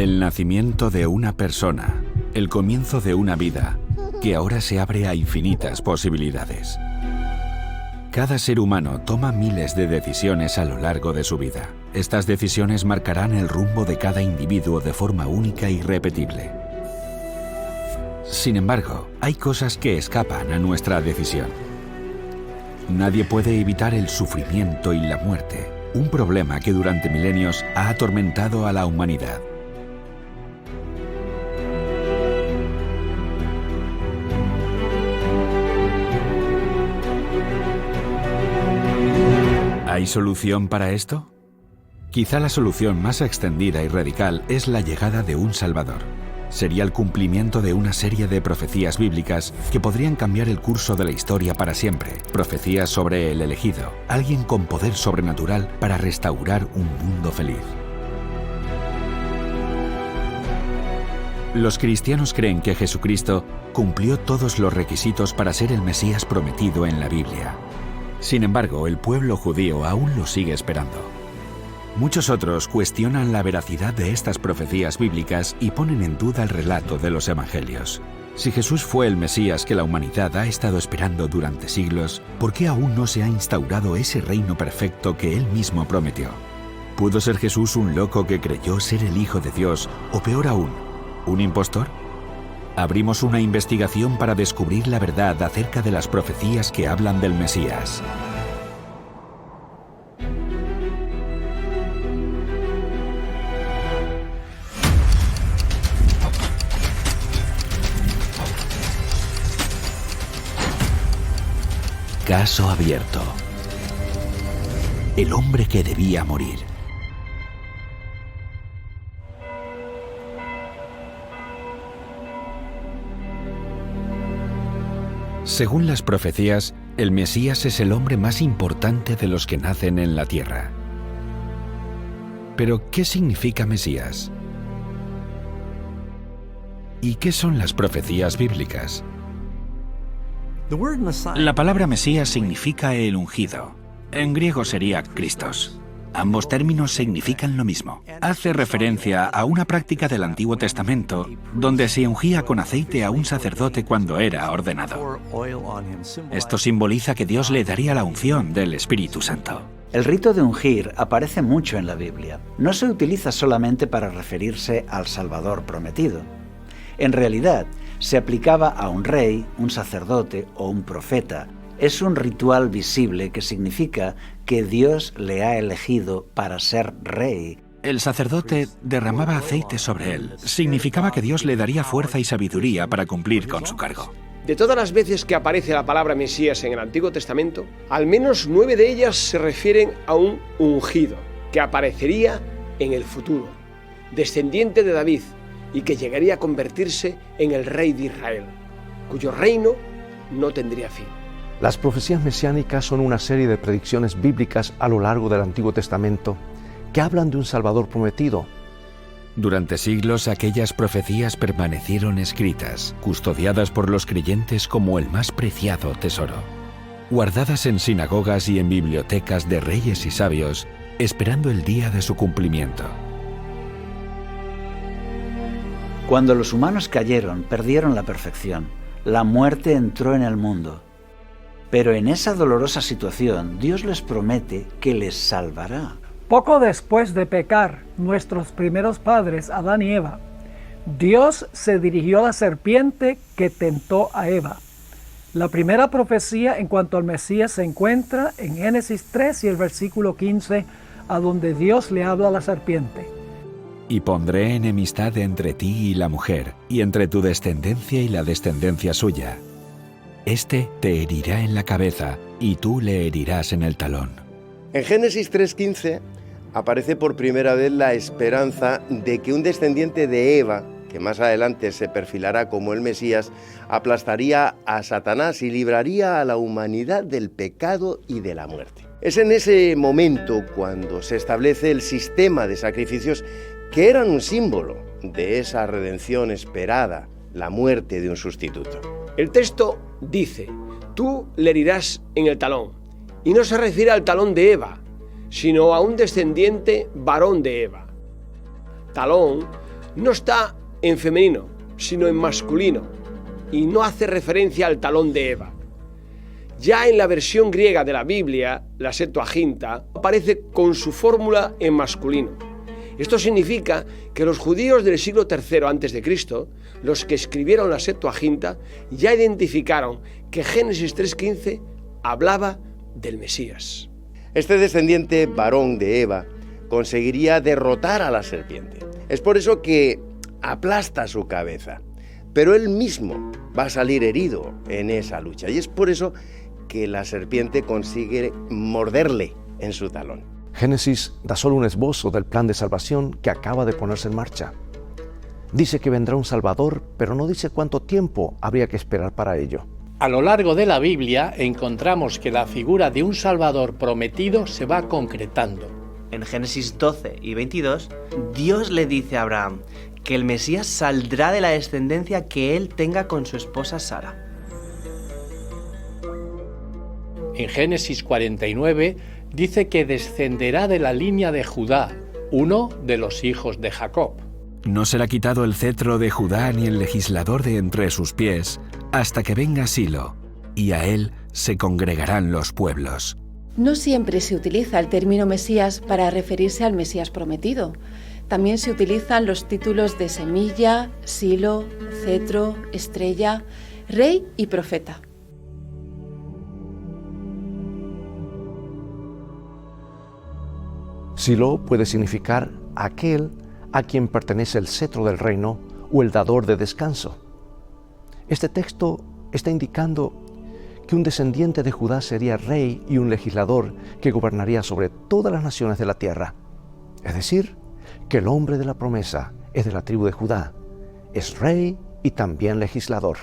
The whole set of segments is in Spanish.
El nacimiento de una persona, el comienzo de una vida, que ahora se abre a infinitas posibilidades. Cada ser humano toma miles de decisiones a lo largo de su vida. Estas decisiones marcarán el rumbo de cada individuo de forma única e irrepetible. Sin embargo, hay cosas que escapan a nuestra decisión. Nadie puede evitar el sufrimiento y la muerte, un problema que durante milenios ha atormentado a la humanidad. ¿Hay solución para esto? Quizá la solución más extendida y radical es la llegada de un Salvador. Sería el cumplimiento de una serie de profecías bíblicas que podrían cambiar el curso de la historia para siempre. Profecías sobre el elegido, alguien con poder sobrenatural para restaurar un mundo feliz. Los cristianos creen que Jesucristo cumplió todos los requisitos para ser el Mesías prometido en la Biblia. Sin embargo, el pueblo judío aún lo sigue esperando. Muchos otros cuestionan la veracidad de estas profecías bíblicas y ponen en duda el relato de los evangelios. Si Jesús fue el Mesías que la humanidad ha estado esperando durante siglos, ¿por qué aún no se ha instaurado ese reino perfecto que Él mismo prometió? ¿Pudo ser Jesús un loco que creyó ser el Hijo de Dios, o peor aún, un impostor? Abrimos una investigación para descubrir la verdad acerca de las profecías que hablan del Mesías. Caso abierto. El hombre que debía morir. Según las profecías, el Mesías es el hombre más importante de los que nacen en la tierra. Pero, ¿qué significa Mesías? ¿Y qué son las profecías bíblicas? La palabra Mesías significa el ungido. En griego sería Christos. Ambos términos significan lo mismo. Hace referencia a una práctica del Antiguo Testamento donde se ungía con aceite a un sacerdote cuando era ordenado. Esto simboliza que Dios le daría la unción del Espíritu Santo. El rito de ungir aparece mucho en la Biblia. No se utiliza solamente para referirse al Salvador prometido. En realidad, se aplicaba a un rey, un sacerdote o un profeta. Es un ritual visible que significa que Dios le ha elegido para ser rey. El sacerdote derramaba aceite sobre él. Significaba que Dios le daría fuerza y sabiduría para cumplir con su cargo. De todas las veces que aparece la palabra Mesías en el Antiguo Testamento, al menos 9 de ellas se refieren a un ungido, que aparecería en el futuro, descendiente de David, y que llegaría a convertirse en el rey de Israel, cuyo reino no tendría fin. Las profecías mesiánicas son una serie de predicciones bíblicas a lo largo del Antiguo Testamento que hablan de un Salvador prometido. Durante siglos, aquellas profecías permanecieron escritas, custodiadas por los creyentes como el más preciado tesoro, guardadas en sinagogas y en bibliotecas de reyes y sabios, esperando el día de su cumplimiento. Cuando los humanos cayeron, perdieron la perfección. La muerte entró en el mundo. Pero en esa dolorosa situación, Dios les promete que les salvará. Poco después de pecar, nuestros primeros padres, Adán y Eva, Dios se dirigió a la serpiente que tentó a Eva. La primera profecía en cuanto al Mesías se encuentra en Génesis 3 y el versículo 15, a donde Dios le habla a la serpiente. Y pondré enemistad entre ti y la mujer, y entre tu descendencia y la descendencia suya. Este te herirá en la cabeza, y tú le herirás en el talón. En Génesis 3:15 aparece por primera vez la esperanza de que un descendiente de Eva, que más adelante se perfilará como el Mesías, aplastaría a Satanás y libraría a la humanidad del pecado y de la muerte. Es en ese momento cuando se establece el sistema de sacrificios que eran un símbolo de esa redención esperada, la muerte de un sustituto. El texto dice, tú le herirás en el talón, y no se refiere al talón de Eva, sino a un descendiente varón de Eva. Talón no está en femenino, sino en masculino, y no hace referencia al talón de Eva. Ya en la versión griega de la Biblia, la Septuaginta, aparece con su fórmula en masculino. Esto significa que los judíos del siglo III a.C., los que escribieron la Septuaginta, ya identificaron que Génesis 3:15 hablaba del Mesías. Este descendiente varón de Eva conseguiría derrotar a la serpiente. Es por eso que aplasta su cabeza, pero él mismo va a salir herido en esa lucha, y es por eso que la serpiente consigue morderle en su talón. Génesis da solo un esbozo del plan de salvación que acaba de ponerse en marcha. Dice que vendrá un Salvador, pero no dice cuánto tiempo habría que esperar para ello. A lo largo de la Biblia encontramos que la figura de un Salvador prometido se va concretando. En Génesis 12 y 22, Dios le dice a Abraham que el Mesías saldrá de la descendencia que él tenga con su esposa Sara. En Génesis 49 dice que descenderá de la línea de Judá, uno de los hijos de Jacob. No será quitado el cetro de Judá ni el legislador de entre sus pies, hasta que venga Silo, y a él se congregarán los pueblos. No siempre se utiliza el término Mesías para referirse al Mesías prometido. También se utilizan los títulos de semilla, silo, cetro, estrella, rey y profeta. Silo puede significar aquel a quien pertenece el cetro del reino o el dador de descanso. Este texto está indicando que un descendiente de Judá sería rey y un legislador que gobernaría sobre todas las naciones de la tierra. Es decir, que el hombre de la promesa es de la tribu de Judá, es rey y también legislador.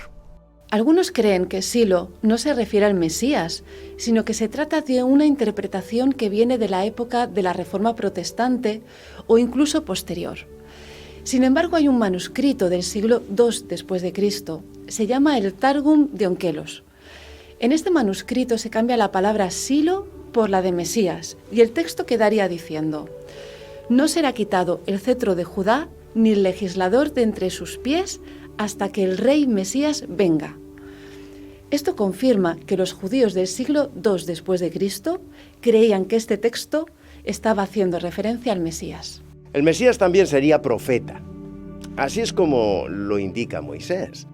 Algunos creen que Silo no se refiere al Mesías, sino que se trata de una interpretación que viene de la época de la Reforma Protestante o incluso posterior. Sin embargo, hay un manuscrito del siglo II después de Cristo. Se llama el Targum de Onkelos. En este manuscrito se cambia la palabra Silo por la de Mesías, y el texto quedaría diciendo: «No será quitado el cetro de Judá, ni el legislador de entre sus pies, hasta que el rey Mesías venga». Esto confirma que los judíos del siglo II después de Cristo creían que este texto estaba haciendo referencia al Mesías. El Mesías también sería profeta. Así es como lo indica Moisés.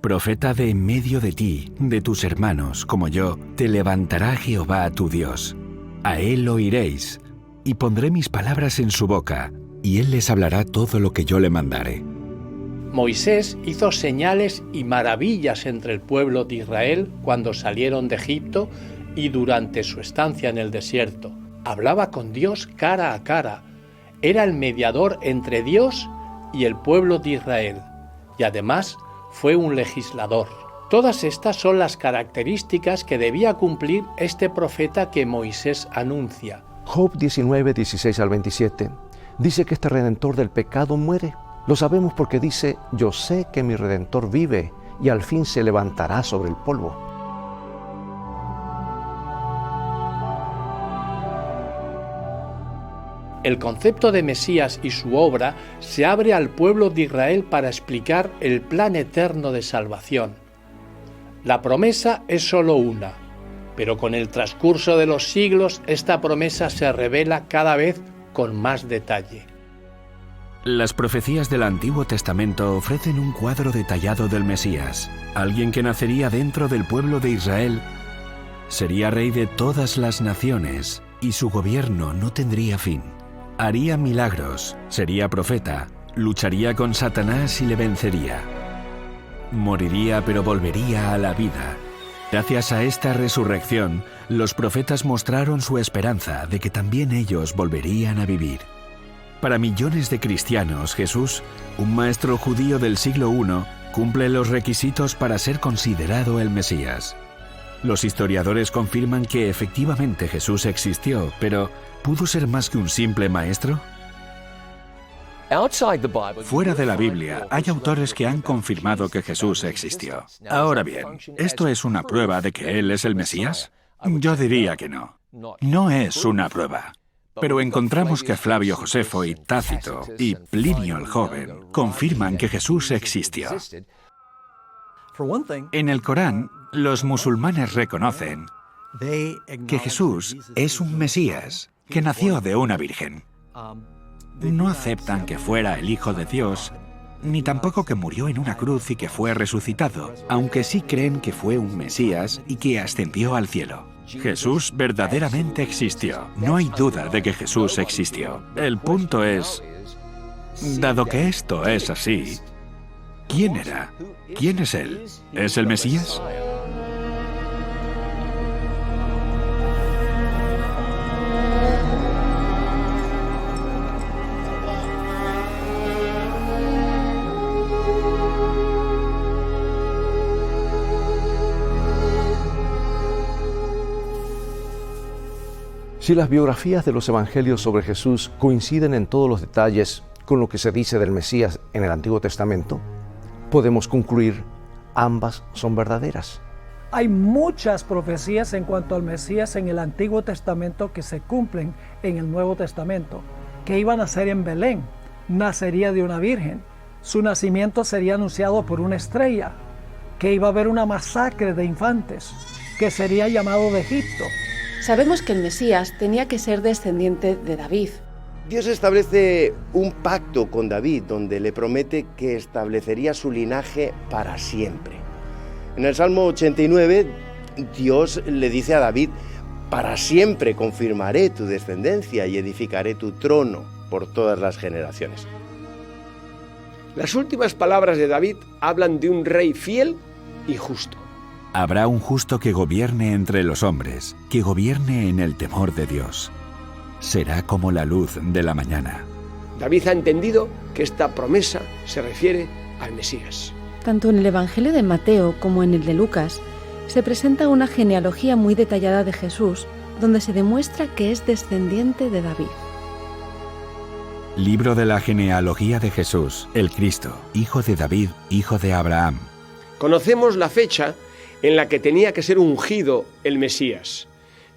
Profeta de en medio de ti, de tus hermanos, como yo, te levantará Jehová tu Dios. A él oiréis, y pondré mis palabras en su boca, y él les hablará todo lo que yo le mandare. Moisés hizo señales y maravillas entre el pueblo de Israel cuando salieron de Egipto y durante su estancia en el desierto. Hablaba con Dios cara a cara. Era el mediador entre Dios y el pueblo de Israel. Y además fue un legislador. Todas estas son las características que debía cumplir este profeta que Moisés anuncia. Job 19, 16 al 27 dice que este redentor del pecado muere. Lo sabemos porque dice: yo sé que mi Redentor vive y al fin se levantará sobre el polvo. El concepto de Mesías y su obra se abre al pueblo de Israel para explicar el plan eterno de salvación. La promesa es solo una, pero con el transcurso de los siglos esta promesa se revela cada vez con más detalle. Las profecías del Antiguo Testamento ofrecen un cuadro detallado del Mesías, alguien que nacería dentro del pueblo de Israel, sería rey de todas las naciones y su gobierno no tendría fin. Haría milagros, sería profeta, lucharía con Satanás y le vencería. Moriría pero volvería a la vida. Gracias a esta resurrección, los profetas mostraron su esperanza de que también ellos volverían a vivir. Para millones de cristianos, Jesús, un maestro judío del siglo I, cumple los requisitos para ser considerado el Mesías. Los historiadores confirman que efectivamente Jesús existió, pero ¿pudo ser más que un simple maestro? Fuera de la Biblia, hay autores que han confirmado que Jesús existió. Ahora bien, ¿esto es una prueba de que Él es el Mesías? Yo diría que no. No es una prueba. Pero encontramos que Flavio Josefo y Tácito y Plinio el Joven confirman que Jesús existió. En el Corán, los musulmanes reconocen que Jesús es un Mesías que nació de una virgen. No aceptan que fuera el Hijo de Dios, ni tampoco que murió en una cruz y que fue resucitado, aunque sí creen que fue un Mesías y que ascendió al cielo. Jesús verdaderamente existió. No hay duda de que Jesús existió. El punto es, dado que esto es así, ¿quién era? ¿Quién es Él? ¿Es el Mesías? Si las biografías de los evangelios sobre Jesús coinciden en todos los detalles con lo que se dice del Mesías en el Antiguo Testamento, podemos concluir ambas son verdaderas. Hay muchas profecías en cuanto al Mesías en el Antiguo Testamento que se cumplen en el Nuevo Testamento, que iba a nacer en Belén, nacería de una virgen, su nacimiento sería anunciado por una estrella, que iba a haber una masacre de infantes, que sería llamado de Egipto. Sabemos que el Mesías tenía que ser descendiente de David. Dios establece un pacto con David donde le promete que establecería su linaje para siempre. En el Salmo 89, Dios le dice a David: para siempre confirmaré tu descendencia y edificaré tu trono por todas las generaciones. Las últimas palabras de David hablan de un rey fiel y justo. Habrá un justo que gobierne entre los hombres, que gobierne en el temor de Dios. Será como la luz de la mañana. David ha entendido que esta promesa se refiere al Mesías. Tanto en el Evangelio de Mateo como en el de Lucas, se presenta una genealogía muy detallada de Jesús, donde se demuestra que es descendiente de David. Libro de la genealogía de Jesús, el Cristo, hijo de David, hijo de Abraham. Conocemos la fecha en la que tenía que ser ungido el Mesías,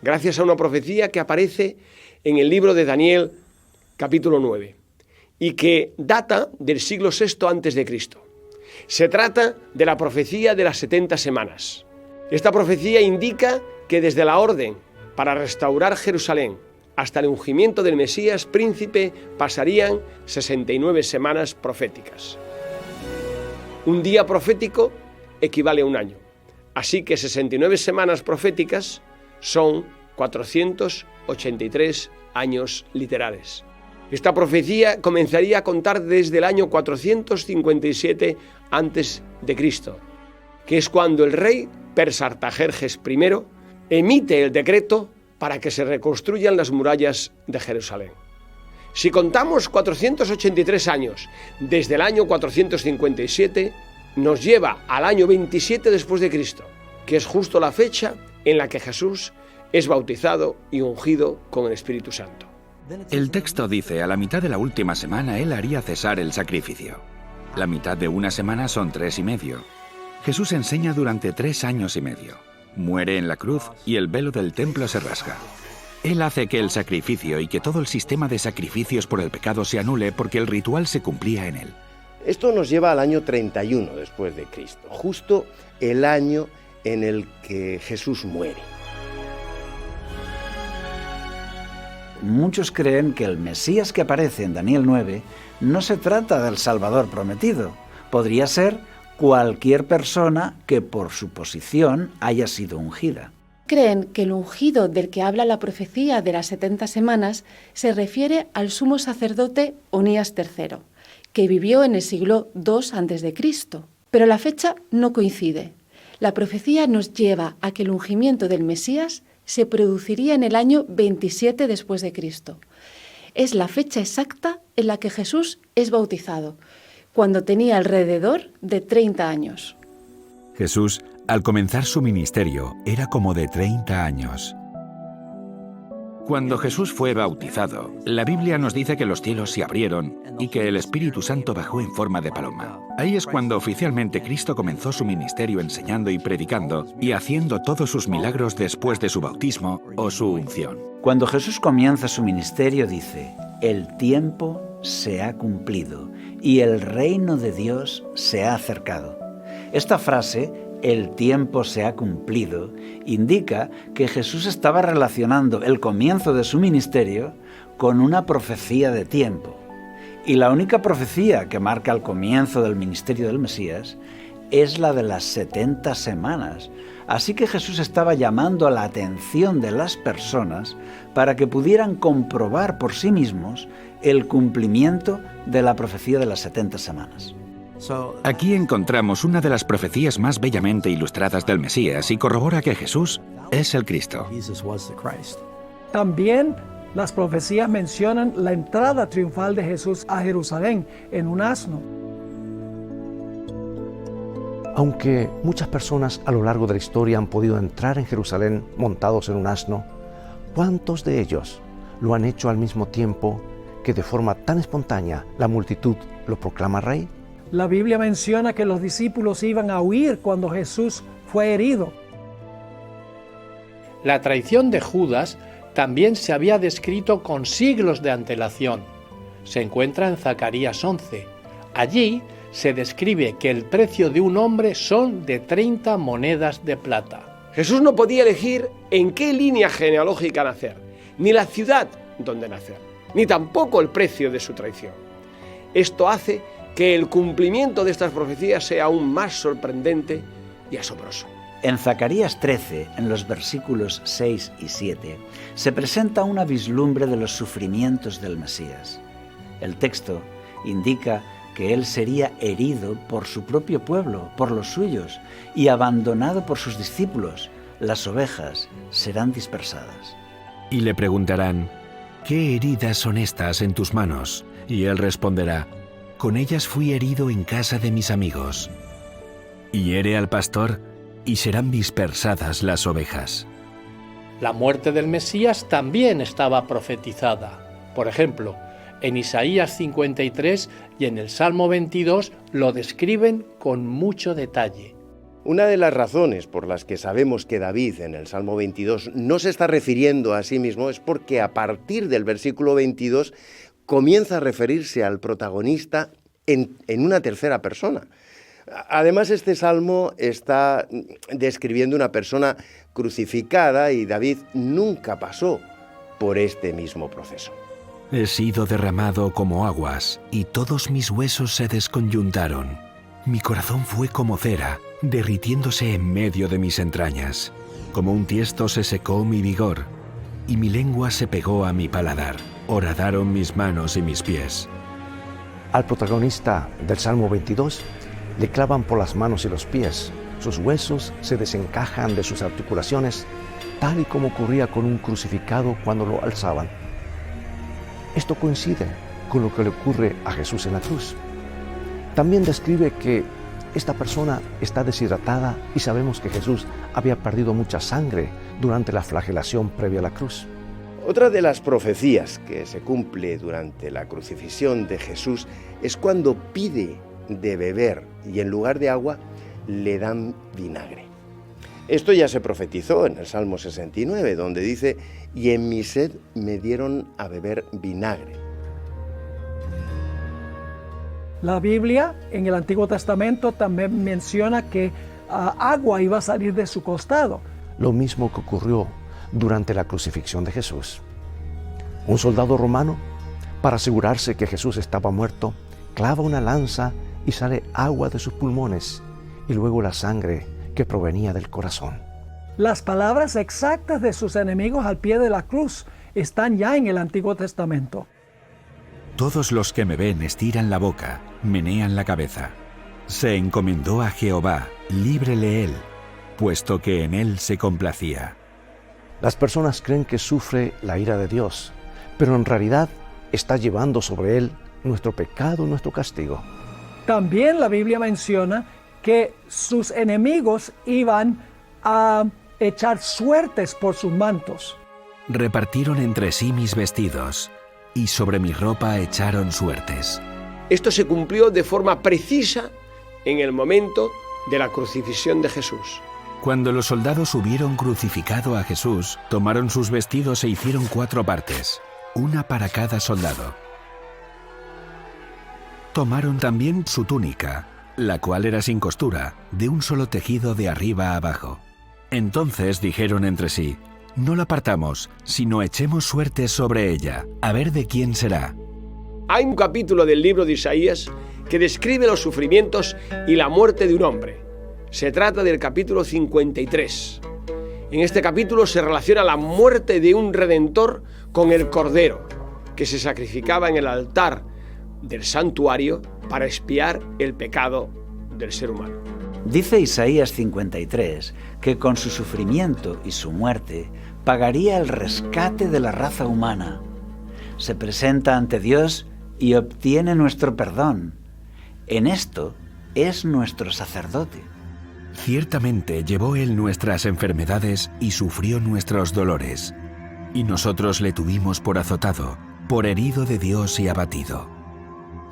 gracias a una profecía que aparece en el libro de Daniel, capítulo 9, y que data del siglo VI antes de Cristo. Se trata de la profecía de las 70 semanas. Esta profecía indica que desde la orden para restaurar Jerusalén hasta el ungimiento del Mesías príncipe pasarían 69 semanas proféticas. Un día profético equivale a un año. Así que 69 semanas proféticas son 483 años literales. Esta profecía comenzaría a contar desde el año 457 a.C., que es cuando el rey persa Artajerjes I emite el decreto para que se reconstruyan las murallas de Jerusalén. Si contamos 483 años desde el año 457, nos lleva al año 27 después de Cristo, que es justo la fecha en la que Jesús es bautizado y ungido con el Espíritu Santo. El texto dice: a la mitad de la última semana él haría cesar el sacrificio. La mitad de una semana son 3 y medio. Jesús enseña durante 3 años y medio. Muere en la cruz y el velo del templo se rasga. Él hace que el sacrificio y que todo el sistema de sacrificios por el pecado se anule porque el ritual se cumplía en él. Esto nos lleva al año 31 después de Cristo, justo el año en el que Jesús muere. Muchos creen que el Mesías que aparece en Daniel 9 no se trata del Salvador prometido. Podría ser cualquier persona que por su posición haya sido ungida. Creen que el ungido del que habla la profecía de las 70 semanas se refiere al sumo sacerdote Onías III, que vivió en el siglo II a.C., pero la fecha no coincide. La profecía nos lleva a que el ungimiento del Mesías se produciría en el año 27 después de Cristo. Es la fecha exacta en la que Jesús es bautizado, cuando tenía alrededor de 30 años. Jesús, al comenzar su ministerio, era como de 30 años. Cuando Jesús fue bautizado, la Biblia nos dice que los cielos se abrieron y que el Espíritu Santo bajó en forma de paloma. Ahí es cuando oficialmente Cristo comenzó su ministerio enseñando y predicando y haciendo todos sus milagros después de su bautismo o su unción. Cuando Jesús comienza su ministerio dice: el tiempo se ha cumplido y el reino de Dios se ha acercado. Esta frase, el tiempo se ha cumplido, indica que Jesús estaba relacionando el comienzo de su ministerio con una profecía de tiempo. Y la única profecía que marca el comienzo del ministerio del Mesías es la de las 70 semanas. Así que Jesús estaba llamando a la atención de las personas para que pudieran comprobar por sí mismos el cumplimiento de la profecía de las 70 semanas. Aquí encontramos una de las profecías más bellamente ilustradas del Mesías y corrobora que Jesús es el Cristo. También las profecías mencionan la entrada triunfal de Jesús a Jerusalén en un asno. Aunque muchas personas a lo largo de la historia han podido entrar en Jerusalén montados en un asno, ¿cuántos de ellos lo han hecho al mismo tiempo que de forma tan espontánea la multitud lo proclama rey? La Biblia menciona que los discípulos iban a huir cuando Jesús fue herido. La traición de Judas también se había descrito con siglos de antelación. Se encuentra en Zacarías 11. Allí se describe que el precio de un hombre son de 30 monedas de plata. Jesús no podía elegir en qué línea genealógica nacer, ni la ciudad donde nacer, ni tampoco el precio de su traición. Esto hace que el cumplimiento de estas profecías sea aún más sorprendente y asombroso. En Zacarías 13, en los versículos 6 y 7, se presenta una vislumbre de los sufrimientos del Mesías. El texto indica que él sería herido por su propio pueblo, por los suyos, y abandonado por sus discípulos. Las ovejas serán dispersadas. Y le preguntarán: ¿qué heridas son estas en tus manos? Y él responderá: con ellas fui herido en casa de mis amigos. Hiere al pastor, y serán dispersadas las ovejas. La muerte del Mesías también estaba profetizada. Por ejemplo, en Isaías 53 y en el Salmo 22 lo describen con mucho detalle. Una de las razones por las que sabemos que David en el Salmo 22 no se está refiriendo a sí mismo es porque a partir del versículo 22 comienza a referirse al protagonista en una tercera persona. Además, este salmo está describiendo una persona crucificada y David nunca pasó por este mismo proceso. He sido derramado como aguas, y todos mis huesos se desconyuntaron. Mi corazón fue como cera, derritiéndose en medio de mis entrañas. Como un tiesto se secó mi vigor, y mi lengua se pegó a mi paladar. Horadaron mis manos y mis pies. Al protagonista del Salmo 22 le clavan por las manos y los pies. Sus huesos se desencajan de sus articulaciones, tal y como ocurría con un crucificado cuando lo alzaban. Esto coincide con lo que le ocurre a Jesús en la cruz. También describe que esta persona está deshidratada y sabemos que Jesús había perdido mucha sangre durante la flagelación previa a la cruz. Otra de las profecías que se cumple durante la crucifixión de Jesús es cuando pide de beber y en lugar de agua le dan vinagre. Esto ya se profetizó en el Salmo 69, donde dice: y en mi sed me dieron a beber vinagre. La Biblia en el Antiguo Testamento también menciona que agua iba a salir de su costado. Lo mismo que ocurrió durante la crucifixión de Jesús. Un soldado romano, para asegurarse que Jesús estaba muerto, clava una lanza y sale agua de sus pulmones y luego la sangre que provenía del corazón. Las palabras exactas de sus enemigos al pie de la cruz están ya en el Antiguo Testamento. Todos los que me ven estiran la boca, menean la cabeza. Se encomendó a Jehová, líbrele él, puesto que en él se complacía. Las personas creen que sufre la ira de Dios, pero en realidad está llevando sobre él nuestro pecado y nuestro castigo. También la Biblia menciona que sus enemigos iban a echar suertes por sus mantos. Repartieron entre sí mis vestidos, y sobre mi ropa echaron suertes. Esto se cumplió de forma precisa en el momento de la crucifixión de Jesús. Cuando los soldados hubieron crucificado a Jesús, tomaron sus vestidos e hicieron 4 partes, una para cada soldado. Tomaron también su túnica, la cual era sin costura, de un solo tejido de arriba a abajo. Entonces dijeron entre sí: no la partamos, sino echemos suertes sobre ella, a ver de quién será. Hay un capítulo del libro de Isaías que describe los sufrimientos y la muerte de un hombre. Se trata del capítulo 53. En este capítulo se relaciona la muerte de un redentor con el cordero, que se sacrificaba en el altar del santuario para expiar el pecado del ser humano. Dice Isaías 53 que con su sufrimiento y su muerte pagaría el rescate de la raza humana. Se presenta ante Dios y obtiene nuestro perdón. En esto es nuestro sacerdote. Ciertamente llevó él nuestras enfermedades y sufrió nuestros dolores. Y nosotros le tuvimos por azotado, por herido de Dios y abatido.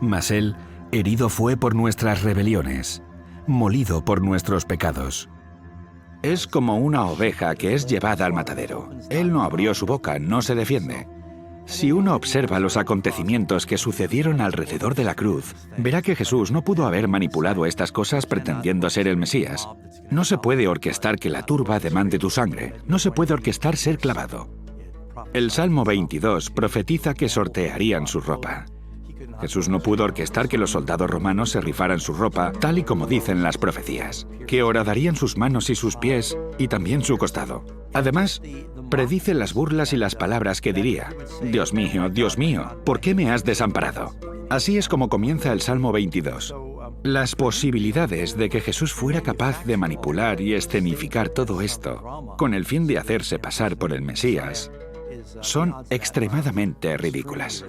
Mas él herido fue por nuestras rebeliones, molido por nuestros pecados. Es como una oveja que es llevada al matadero. Él no abrió su boca, no se defiende. Si uno observa los acontecimientos que sucedieron alrededor de la cruz, verá que Jesús no pudo haber manipulado estas cosas pretendiendo ser el Mesías. No se puede orquestar que la turba demande tu sangre. No se puede orquestar ser clavado. El Salmo 22 profetiza que sortearían su ropa. Jesús no pudo orquestar que los soldados romanos se rifaran su ropa, tal y como dicen las profecías, que horadarían sus manos y sus pies, y también su costado. Además, predice las burlas y las palabras que diría: Dios mío, ¿por qué me has desamparado? Así es como comienza el Salmo 22. Las posibilidades de que Jesús fuera capaz de manipular y escenificar todo esto, con el fin de hacerse pasar por el Mesías, son extremadamente ridículas.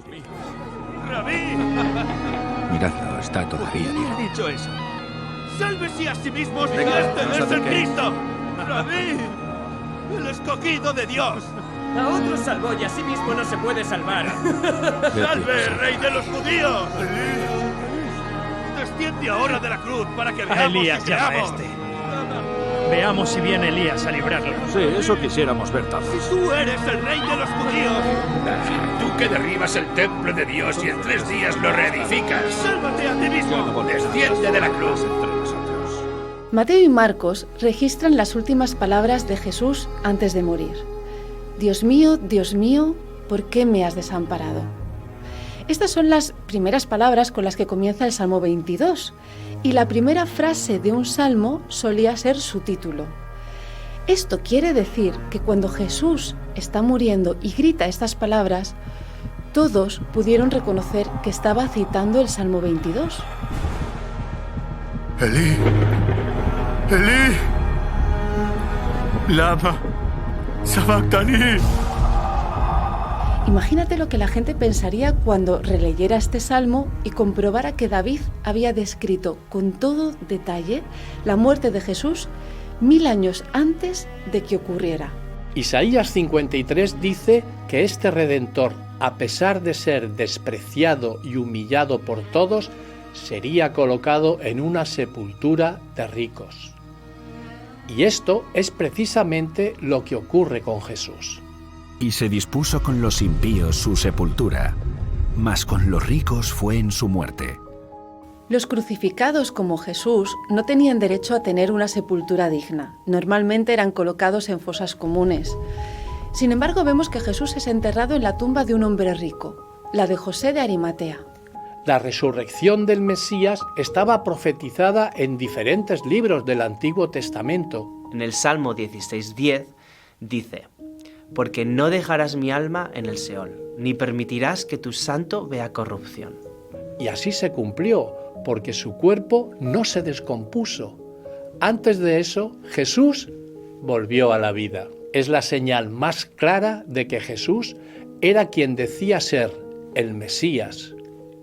Miradlo, está todavía ¿Quién vivo. ha dicho eso? ¡Sálvese a sí mismo si este es el Cristo! ¡Rabí! ¡El escogido de Dios! A otros salvó y a sí mismo no se puede salvar. ¡Salve, rey de los judíos! ¡Desciende ahora de la cruz para que veamos Elías y llama a creamos! este. Veamos si viene Elías a librarlo. Sí, eso quisiéramos ver todos. ¡Si tú eres el rey de los judíos! Tú que derribas el templo de Dios y en 3 días lo reedificas. ¡Sálvate a ti mismo! Desciende de la cruz. Mateo y Marcos registran las últimas palabras de Jesús antes de morir. Dios mío, ¿por qué me has desamparado? Estas son las primeras palabras con las que comienza el Salmo 22, y la primera frase de un salmo solía ser su título. Esto quiere decir que cuando Jesús está muriendo y grita estas palabras, todos pudieron reconocer que estaba citando el Salmo 22. Elí, Elí, lama sabactani. Imagínate lo que la gente pensaría cuando releyera este salmo y comprobara que David había descrito con todo detalle la muerte de Jesús 1000 años antes de que ocurriera. Isaías 53 dice que este Redentor, a pesar de ser despreciado y humillado por todos, sería colocado en una sepultura de ricos. Y esto es precisamente lo que ocurre con Jesús. Y se dispuso con los impíos su sepultura, mas con los ricos fue en su muerte. Los crucificados como Jesús no tenían derecho a tener una sepultura digna. Normalmente eran colocados en fosas comunes. Sin embargo, vemos que Jesús es enterrado en la tumba de un hombre rico, la de José de Arimatea. La resurrección del Mesías estaba profetizada en diferentes libros del Antiguo Testamento. En el Salmo 16:10 dice: porque no dejarás mi alma en el Seol, ni permitirás que tu santo vea corrupción. Y así se cumplió, porque su cuerpo no se descompuso. Antes de eso, Jesús volvió a la vida. Es la señal más clara de que Jesús era quien decía ser el Mesías,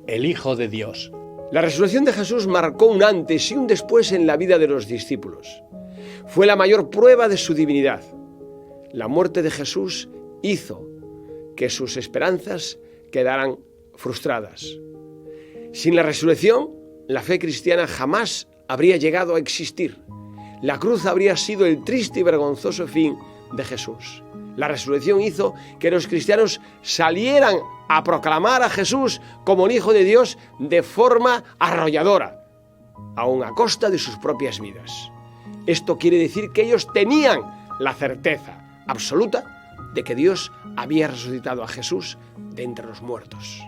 el Hijo de Dios. La resurrección de Jesús marcó un antes y un después en la vida de los discípulos. Fue la mayor prueba de su divinidad. La muerte de Jesús hizo que sus esperanzas quedaran frustradas. Sin la resurrección, la fe cristiana jamás habría llegado a existir. La cruz habría sido el triste y vergonzoso fin de Jesús. La resurrección hizo que los cristianos salieran a proclamar a Jesús como el Hijo de Dios de forma arrolladora, aun a costa de sus propias vidas. Esto quiere decir que ellos tenían la certeza absoluta de que Dios había resucitado a Jesús de entre los muertos.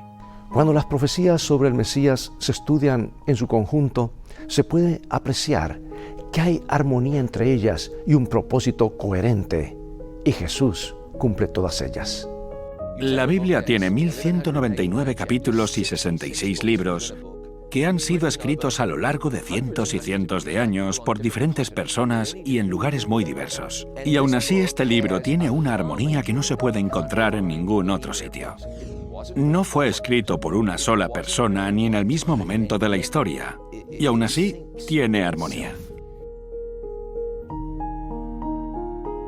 Cuando las profecías sobre el Mesías se estudian en su conjunto, se puede apreciar que hay armonía entre ellas y un propósito coherente, y Jesús cumple todas ellas. La Biblia tiene 1199 capítulos y 66 libros que han sido escritos a lo largo de cientos y cientos de años por diferentes personas y en lugares muy diversos. Y aún así este libro tiene una armonía que no se puede encontrar en ningún otro sitio. No fue escrito por una sola persona ni en el mismo momento de la historia, y aún así tiene armonía.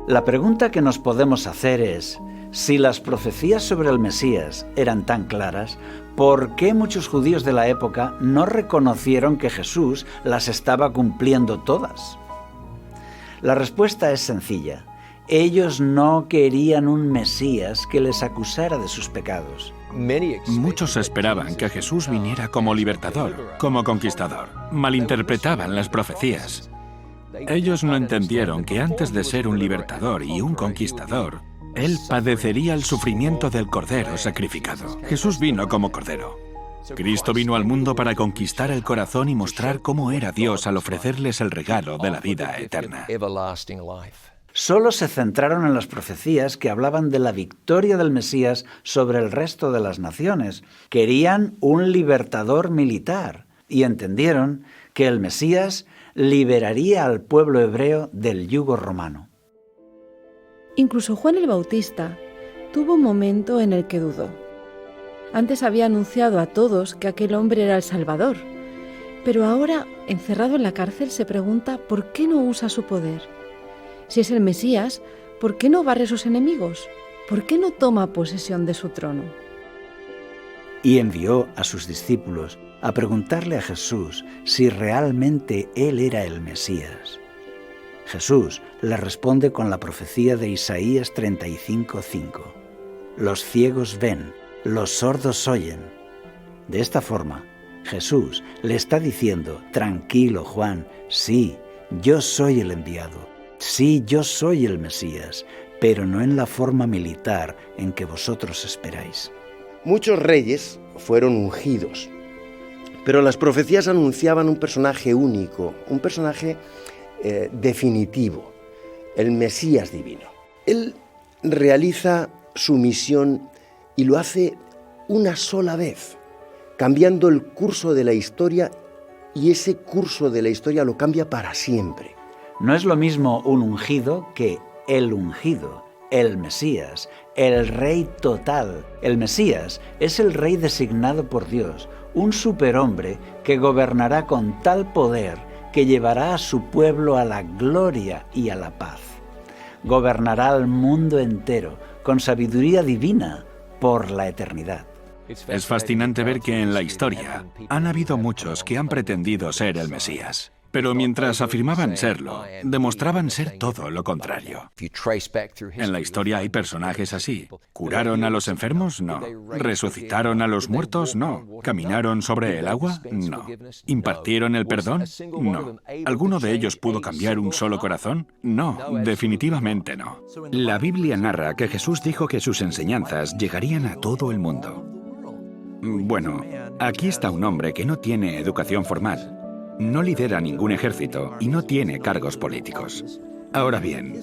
La pregunta que nos podemos hacer es, si las profecías sobre el Mesías eran tan claras, ¿por qué muchos judíos de la época no reconocieron que Jesús las estaba cumpliendo todas? La respuesta es sencilla. Ellos no querían un Mesías que les acusara de sus pecados. Muchos esperaban que Jesús viniera como libertador, como conquistador. Malinterpretaban las profecías. Ellos no entendieron que antes de ser un libertador y un conquistador, Él padecería el sufrimiento del cordero sacrificado. Jesús vino como cordero. Cristo vino al mundo para conquistar el corazón y mostrar cómo era Dios al ofrecerles el regalo de la vida eterna. Solo se centraron en las profecías que hablaban de la victoria del Mesías sobre el resto de las naciones. Querían un libertador militar y entendieron que el Mesías liberaría al pueblo hebreo del yugo romano. Incluso Juan el Bautista tuvo un momento en el que dudó. Antes había anunciado a todos que aquel hombre era el Salvador, pero ahora, encerrado en la cárcel, se pregunta por qué no usa su poder. Si es el Mesías, ¿por qué no barre a sus enemigos? ¿Por qué no toma posesión de su trono? Y envió a sus discípulos a preguntarle a Jesús si realmente Él era el Mesías. Jesús le responde con la profecía de Isaías 35:5. Los ciegos ven, los sordos oyen. De esta forma, Jesús le está diciendo, tranquilo Juan, sí, yo soy el enviado, sí, yo soy el Mesías, pero no en la forma militar en que vosotros esperáis. Muchos reyes fueron ungidos, pero las profecías anunciaban un personaje único, un personaje definitivo, el Mesías divino. Él realiza su misión y lo hace una sola vez, cambiando el curso de la historia, y ese curso de la historia lo cambia para siempre. No es lo mismo un ungido que el ungido, el Mesías, el Rey total. El Mesías es el Rey designado por Dios, un superhombre que gobernará con tal poder que llevará a su pueblo a la gloria y a la paz. Gobernará al mundo entero con sabiduría divina por la eternidad. Es fascinante ver que en la historia han habido muchos que han pretendido ser el Mesías. Pero mientras afirmaban serlo, demostraban ser todo lo contrario. En la historia hay personajes así. ¿Curaron a los enfermos? No. ¿Resucitaron a los muertos? No. ¿Caminaron sobre el agua? No. ¿Impartieron el perdón? No. ¿Alguno de ellos pudo cambiar un solo corazón? No, definitivamente no. La Biblia narra que Jesús dijo que sus enseñanzas llegarían a todo el mundo. Bueno, aquí está un hombre que no tiene educación formal. No lidera ningún ejército y no tiene cargos políticos. Ahora bien,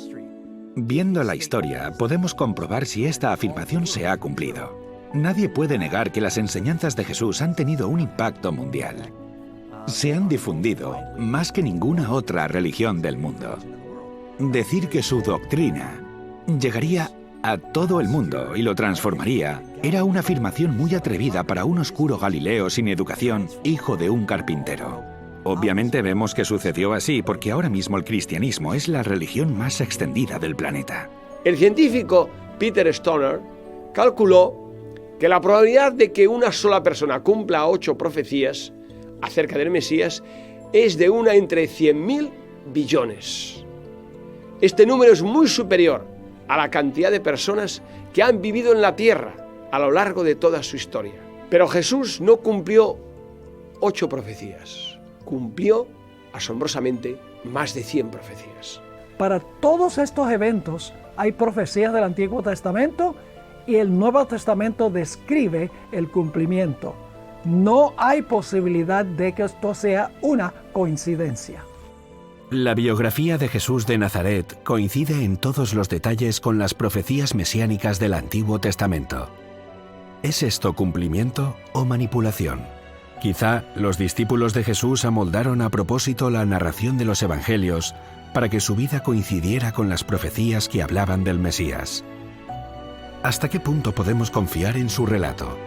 viendo la historia, podemos comprobar si esta afirmación se ha cumplido. Nadie puede negar que las enseñanzas de Jesús han tenido un impacto mundial. Se han difundido más que ninguna otra religión del mundo. Decir que su doctrina llegaría a todo el mundo y lo transformaría era una afirmación muy atrevida para un oscuro Galileo sin educación, hijo de un carpintero. Obviamente vemos que sucedió así porque ahora mismo el cristianismo es la religión más extendida del planeta. El científico Peter Stoner, calculó que la probabilidad de que una sola persona cumpla 8 profecías acerca del Mesías es de una entre 100.000 billones. Este número es muy superior a la cantidad de personas que han vivido en la tierra a lo largo de toda su historia. Pero Jesús no cumplió 8 profecías, cumplió asombrosamente más de 100 profecías. Para todos estos eventos hay profecías del Antiguo Testamento y el Nuevo Testamento describe el cumplimiento. No hay posibilidad de que esto sea una coincidencia. La biografía de Jesús de Nazaret coincide en todos los detalles con las profecías mesiánicas del Antiguo Testamento. ¿Es esto cumplimiento o manipulación? Quizá los discípulos de Jesús amoldaron a propósito la narración de los evangelios para que su vida coincidiera con las profecías que hablaban del Mesías. ¿Hasta qué punto podemos confiar en su relato?